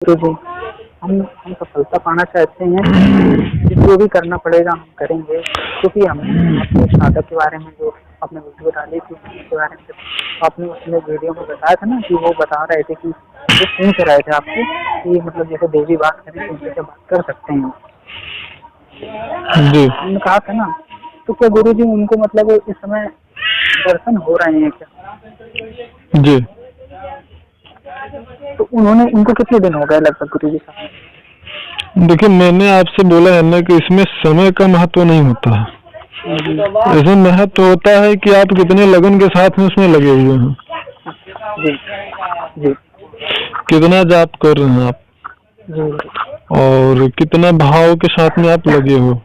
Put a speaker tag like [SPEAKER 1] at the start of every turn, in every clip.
[SPEAKER 1] तो जी हम सफलता पाना चाहते हैं, जो भी करना पड़ेगा हम करेंगे, क्योंकि हमने अपने साधक के बारे में जो आपने वीडियो डाली थी उसके बारे में आपने उसमें वीडियो में बताया था ना कि वो बता रहे थे कि वो पूछ रहे थे आपसे कि मतलब जैसे देवी बात करें तो उनसे बात कर सकते हैं।
[SPEAKER 2] जी
[SPEAKER 1] हमने कहा था ना, तो क्या गुरु जी उनको मतलब इस समय दर्शन हो रहे हैं क्या?
[SPEAKER 2] जी
[SPEAKER 1] तो उनको कितने दिन हो गए लगभग गुरु जी साहब?
[SPEAKER 2] देखिए, मैंने आपसे बोला है ना कि इसमें समय का महत्व नहीं होता है, इसमें महत्व होता है कि आप कितने लगन के साथ में उसमें लगे हुए हैं।
[SPEAKER 1] जी जी
[SPEAKER 2] कितना जाप कर रहे हैं आप
[SPEAKER 1] जी
[SPEAKER 2] और कितना भाव के साथ में आप लगे हो,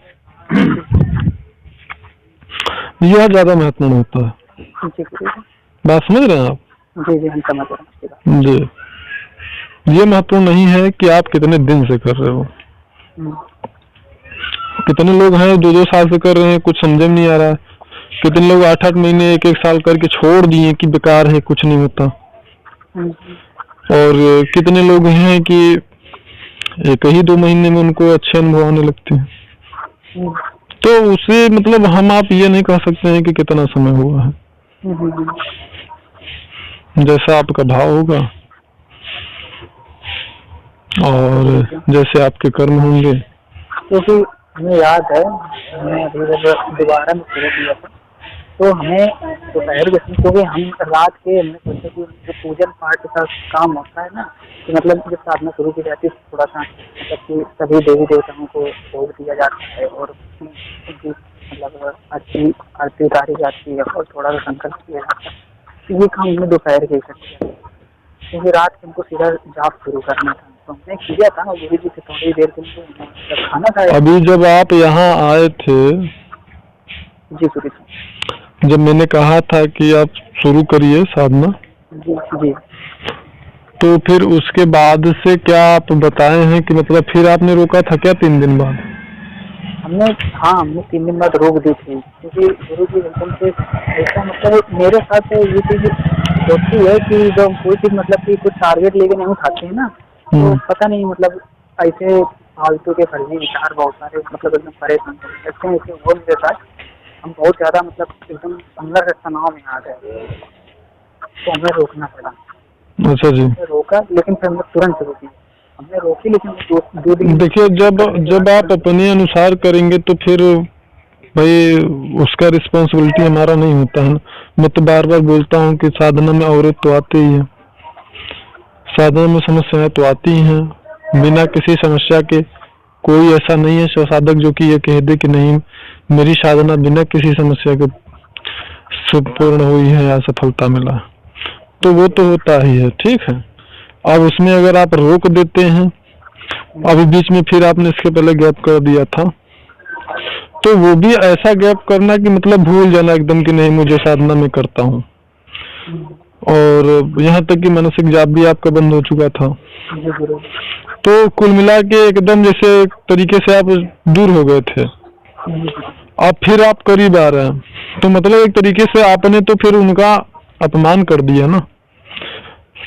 [SPEAKER 2] यह ज्यादा महत्वपूर्ण होता है।
[SPEAKER 1] जी
[SPEAKER 2] बात समझ रहे हैं आप?
[SPEAKER 1] जी जी हम समझ रहे हैं।
[SPEAKER 2] जी, ये महत्वपूर्ण नहीं है कि आप कितने दिन से कर रहे हो। कितने लोग हैं 2-2 साल से कर रहे हैं, कुछ समझ में नहीं आ रहा है। कितने लोग 8-8 महीने 1-1 साल करके छोड़ दिए कि बेकार है, कुछ नहीं होता। और कितने लोग हैं कि 1 ही 2 महीने में उनको अच्छे अनुभव आने लगते हैं। तो उसे मतलब हम आप ये नहीं कह सकते हैं कि कितना समय हुआ है, जैसा आपका भाव होगा और जैसे आपके कर्म होंगे।
[SPEAKER 1] क्योंकि हमें याद है, हमने अभी जब दोबारा में शुरू किया था तो हमें दोपहर के समय, क्योंकि हम रात के हमने सोचा कि जो पूजन पाठ का काम होता है ना, कि मतलब जब साधना शुरू की जाती है थोड़ा सा मतलब कि सभी देवी देवताओं को भोग दिया जाता है और उनकी मतलब अच्छी आरती उतारी जाती है और थोड़ा सा संकल्प किया जाता है। तो ये काम हमने दोपहर के किया, क्योंकि रात को हमको सीधा जाप शुरू करना था, तो हमने किया था और गुरु जी से थोड़ी देर के लिए खाना खाया।
[SPEAKER 2] अभी जब आप यहाँ आए थे,
[SPEAKER 1] जी गुरु जी,
[SPEAKER 2] जब मैंने कहा था कि आप शुरू करिए साधना,
[SPEAKER 1] जी जी,
[SPEAKER 2] तो फिर उसके बाद से क्या आप बताए हैं कि मतलब फिर आपने रोका था क्या 3 दिन बाद?
[SPEAKER 1] हमने 3 दिन बाद रोक दी थी, क्योंकि गुरु जी एकदम से ऐसा मतलब मेरे साथ ये चीज होती है कि जब कोई चीज मतलब कि कुछ टारगेट लेके नहीं उठाते हैं ना, तो पता नहीं मतलब ऐसे फालतू के फर्जी विचार बहुत सारे मतलब एकदम परेशान करते हैं। ऐसे वो मेरे साथ हम बहुत ज्यादा मतलब एकदम अंदर से तनाव में आ गए, तो हमें रोकना पड़ा।
[SPEAKER 2] अच्छा जी,
[SPEAKER 1] रोका, लेकिन फिर हमने तुरंत रोकी, हमने रोकी, लेकिन 2 दिन।
[SPEAKER 2] देखिए, जब आप अपने अनुसार करेंगे तो फिर भाई उसका रिस्पॉन्सिबिलिटी हमारा नहीं होता है ना। मैं तो बार बार बोलता हूँ कि साधना में औरत तो आती ही है, साधना में समस्याएं तो आती ही हैं, बिना किसी समस्या के कोई ऐसा नहीं है साधक जो कि ये कह दे कि नहीं मेरी साधना बिना किसी समस्या के पूर्ण हुई है या सफलता मिला, तो वो तो होता ही है। ठीक है, अब उसमें अगर आप रोक देते हैं, अभी बीच में फिर आपने इसके पहले गैप कर दिया था, तो वो भी ऐसा गैप करना कि मतलब भूल जाना एकदम कि नहीं मुझे साधना में करता हूँ, और यहाँ तक कि मानसिक जाप भी आपका बंद हो चुका था। तो कुल मिला के एकदम जैसे एक तरीके से आप दूर हो गए थे, अब फिर आप करीब आ रहे हैं, तो मतलब एक तरीके से आपने तो फिर उनका अपमान कर दिया ना।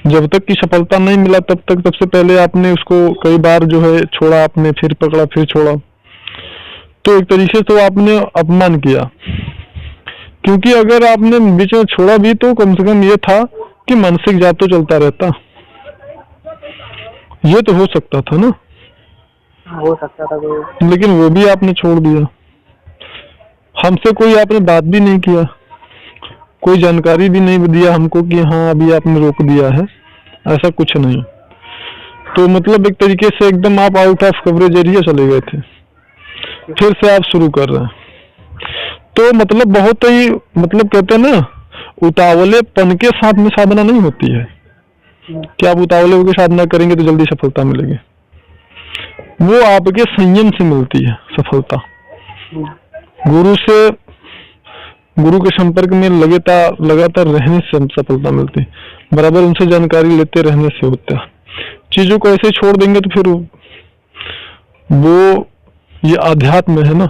[SPEAKER 2] जब तक की सफलता नहीं मिला तब तक सबसे पहले आपने उसको कई बार जो है छोड़ा, आपने फिर पकड़ा फिर छोड़ा, तो एक तरीके से तो आपने अपमान किया। क्योंकि अगर आपने बीच में छोड़ा भी तो कम से कम ये था कि मानसिक जाप तो चलता रहता, ये तो हो सकता था ना,
[SPEAKER 1] हो सकता था वो,
[SPEAKER 2] लेकिन वो भी आपने छोड़ दिया। हमसे कोई आपने बात भी नहीं किया, कोई जानकारी भी नहीं दिया हमको कि हाँ अभी आपने रोक दिया है, ऐसा कुछ नहीं। तो मतलब एक तरीके से एकदम आप आउट ऑफ कवरेज एरिया चले गए थे, फिर से आप शुरू कर रहे हैं। तो मतलब बहुत ही मतलब कहते हैं ना, उतावलेपन के साथ में साधना नहीं होती है कि आप उतावले होकर साधना करेंगे तो जल्दी सफलता मिलेगी। वो आपके संयम से मिलती है सफलता, गुरु के संपर्क में लगातार रहने से सफलता मिलती है, बराबर उनसे जानकारी लेते रहने से होता है। चीजों को ऐसे छोड़ देंगे तो फिर वो ये आध्यात्म है ना,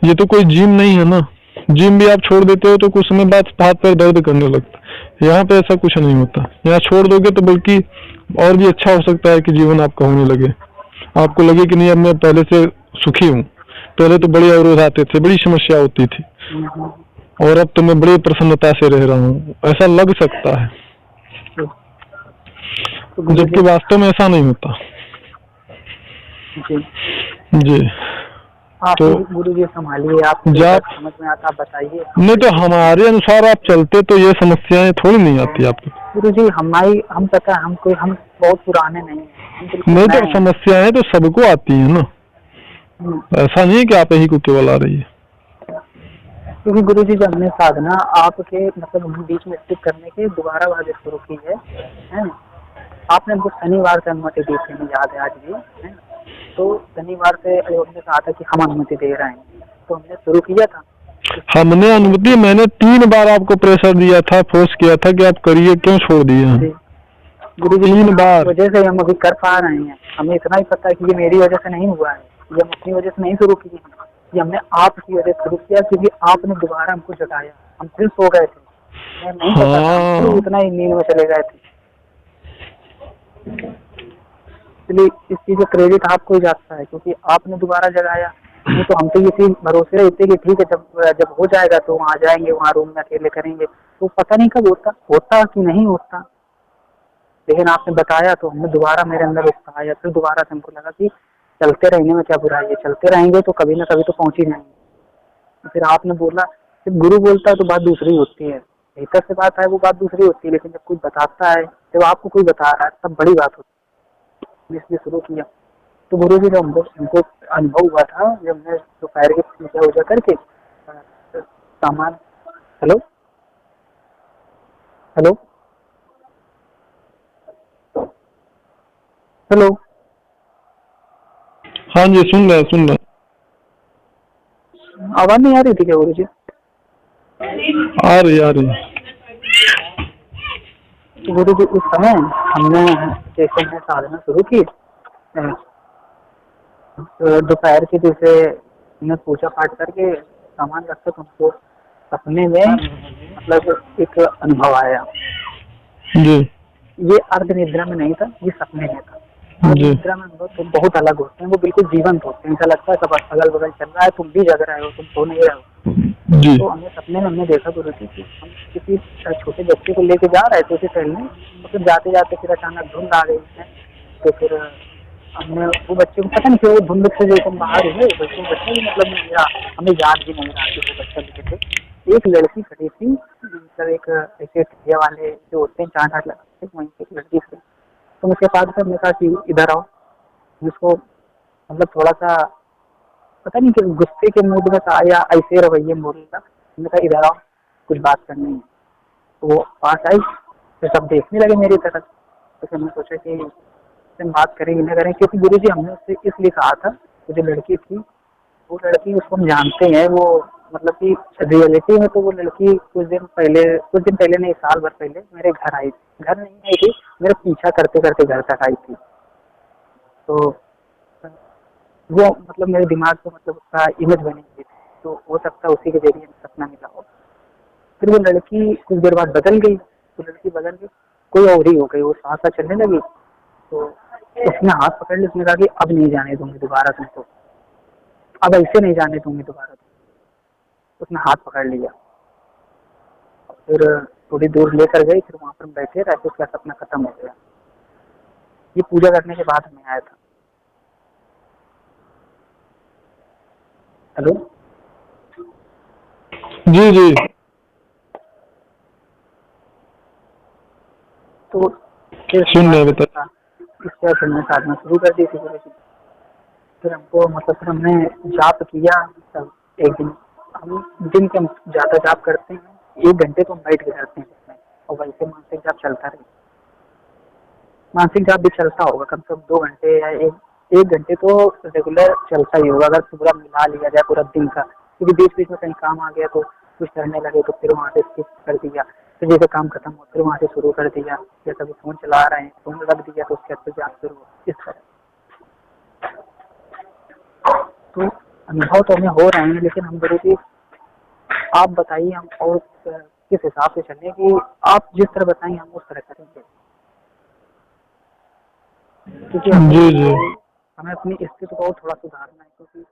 [SPEAKER 2] ये तो कोई जिम नहीं है ना जिम भी आप छोड़ देते हो तो कुछ समय बाद हाथ पैर दर्द करने लगता है। यहाँ पे ऐसा कुछ नहीं होता। यहाँ छोड़ दोगे तो बल्कि और भी अच्छा हो सकता है कि जीवन आपका होने लगे, आपको लगे कि नहीं अब मैं पहले से सुखी हूँ। पहले तो बड़े अवरोध आते थे, बड़ी समस्या होती थी, और अब तो मैं बड़ी प्रसन्नता से रह रहा हूँ, ऐसा लग सकता है, जबकि वास्तव में ऐसा नहीं होता।
[SPEAKER 1] जी
[SPEAKER 2] जी
[SPEAKER 1] आप
[SPEAKER 2] तो
[SPEAKER 1] गुरु जी संभालिए, आप समझ में आता आप बताइए।
[SPEAKER 2] नहीं तो हमारे अनुसार आप चलते तो ये समस्याएं थोड़ी नहीं आती आपको।
[SPEAKER 1] गुरु जी हम पता है हम बहुत पुराने नहीं हैं,
[SPEAKER 2] नहीं तो समस्याएं तो सबको आती है ना, ऐसा नहीं है कि आप ही को केवल आ रही है।
[SPEAKER 1] क्योंकि गुरु जी जब हमने साधना आपके मतलब बीच में स्टिक करने के दोबारा बाद शुरू की है ना, आपने हमको शनिवार से अनुमति दी थी, मुझे याद है आज भी, है ना। तो शनिवार से अयोध्या ने कहा था कि हम अनुमति दे रहे हैं, तो हमने शुरू किया था।
[SPEAKER 2] हमने अनुमति, मैंने 3 बार आपको प्रेशर दिया था, फोर्स किया था कि आप करिए, क्यों छोड़ दिए?
[SPEAKER 1] गुरु जी 3 बार वजह से हम अभी कर पा रहे हैं। हमें इतना ही पता है कि ये मेरी वजह से नहीं हुआ है, ये हम अपनी वजह से नहीं शुरू किए हैं, ये हमने आपकी वजह से शुरू किया, क्योंकि आपने दोबारा हमको जगाया। हम फिर सो गए थे, मैं नहीं पता था, तो इतना ही नींद में चले गए थे। इसलिए इस चीज का क्रेडिट आपको ही जाता है, क्योंकि आपने दोबारा जगाया। नहीं तो हम तो इसी भरोसे रहते कि ठीक है, जब हो जाएगा तो वहाँ जाएंगे, वहाँ रूम में अकेले करेंगे, तो पता नहीं कब होता कि नहीं होता। लेकिन आपने बताया तो हमने दोबारा, मेरे अंदर उत्साह आया, फिर दोबारा से हमको लगा कि चलते रहने में क्या बुराई है, चलते रहेंगे तो कभी ना कभी तो पहुंच ही जाएंगे। फिर आपने बोला, जब गुरु बोलता है तो बात दूसरी होती है, भीतर से बात है वो बात दूसरी होती है, लेकिन जब कोई बताता है, जब आपको कोई बता रहा है तब बड़ी बात होती है। इसलिए शुरू किया। तो गुरु जी जब हमको अनुभव हुआ था, जब हमने दोपहर की पूजा करके सामान, हेलो हेलो हेलो,
[SPEAKER 2] हाँ जी सुन रहा।
[SPEAKER 1] आवाज नहीं आ रही थी क्या गुरु जी?
[SPEAKER 2] आ रही।
[SPEAKER 1] तो गुरु जी उस समय हमने जैसे हमने साधना शुरू की, दोपहर के जैसे हमने पूजा पाठ करके सामान रखा, तो हमको सपने में मतलब एक अनुभव आया
[SPEAKER 2] जी।
[SPEAKER 1] ये अर्ध निद्रा में नहीं था, ये सपने में था। अर्ध निद्रा में अनुभव तो बहुत अलग होते हैं, वो बिल्कुल जीवंत होते हैं, ऐसा लगता है सब अगल बगल चल रहा है, तुम भी जग रहे हो, तुम सो नहीं रहे हो।
[SPEAKER 2] जी।
[SPEAKER 1] तो हमने सपने में हमने देखा गुरु जी कि हम किसी छोटे बच्चे को लेके जा रहे थे उसे टहलने, तो फिर जाते जाते फिर अचानक धुंध आ गई है। तो फिर हमने वो बच्चे को पता नहीं क्यों धुंध से जो तुम बाहर हुए, बच्चे भी मतलब मेरा हमें याद भी नहीं रहा कि वो बच्चा दिखे थे। एक लड़की खड़ी थी, मतलब एक ऐसे ठिया वाले जो होते हैं 4-8 लगाते, वहीं से एक लड़की थी। तो उसके पास से हमने कहा कि इधर आओ, जिसको मतलब थोड़ा सा पता नहीं कि गुस्से के मूड में था या ऐसे रवैये मोड़ था। हमने कहा इधर आओ, कुछ बात करनी है। तो वो पास आई, फिर सब देखने लगे मेरी तरफ। तो फिर हमने सोचा कि बात करेंगे न करें, क्योंकि गुरु जी हमने उससे इसलिए कहा था, जो लड़की थी वो लड़की उसको हम जानते हैं, वो मतलब कि रियलिटी में तो वो लड़की कुछ दिन पहले नहीं, साल भर पहले मेरे घर आई थी। घर नहीं आई थी, मेरा पीछा करते करते घर तक आई थी। तो वो मतलब मेरे दिमाग को मतलब उसका इमेज बनी हुई थी, तो हो सकता है उसी के जरिए सपना मिला हो। फिर वो लड़की कुछ देर बाद बदल गई, कोई और ही हो गई, वो सांस चलने लगी। तो उसने हाथ पकड़ लिया, उसने कहा कि अब नहीं जाने दूंगी दोबारा तुमको, अब ऐसे नहीं जाने दूंगी दोबारा। उसने हाथ पकड़ लिया, फिर थोड़ी दूर लेकर गई, फिर वहां पर बैठे रहे, उसका सपना खत्म हो गया। ये पूजा करने के बाद हमें आया था। हेलो
[SPEAKER 2] जी।
[SPEAKER 1] तो फिर
[SPEAKER 2] सुन रहे बता।
[SPEAKER 1] इसके बाद हमने साधना शुरू कर दी थी गुरु जी। फिर हमको मतलब फिर हमने जाप किया। सब एक दिन दिन के ज्यादा जाप करते हैं, 1 घंटे तो हम बैठ के करते हैं उसमें, और वैसे मानसिक जाप चलता रहे। मानसिक जाप भी चलता होगा कम से कम 2 घंटे या 1 घंटे तो रेगुलर चलता ही होगा, अगर पूरा मिला लिया जाए पूरा दिन का। क्योंकि बीच बीच में कहीं काम आ गया तो कुछ करने लगे तो फिर वहाँ से स्किप कर दिया, फिर जैसे काम खत्म हो फिर वहाँ से शुरू कर दिया, या कभी फोन चला रहे हैं फोन रख दिया तो उसके बाद जाप शुरू हो, इस तरह। तो अनुभव तो हमें हो रहे हैं, लेकिन हम गुरु जी आप बताइए हम और किस हिसाब से चलें कि आप जिस तरह बताएंगे हम उस तरह करेंगे, क्योंकि
[SPEAKER 2] जी जी
[SPEAKER 1] हमें अपनी स्थिति को और थोड़ा सुधारना है, क्योंकि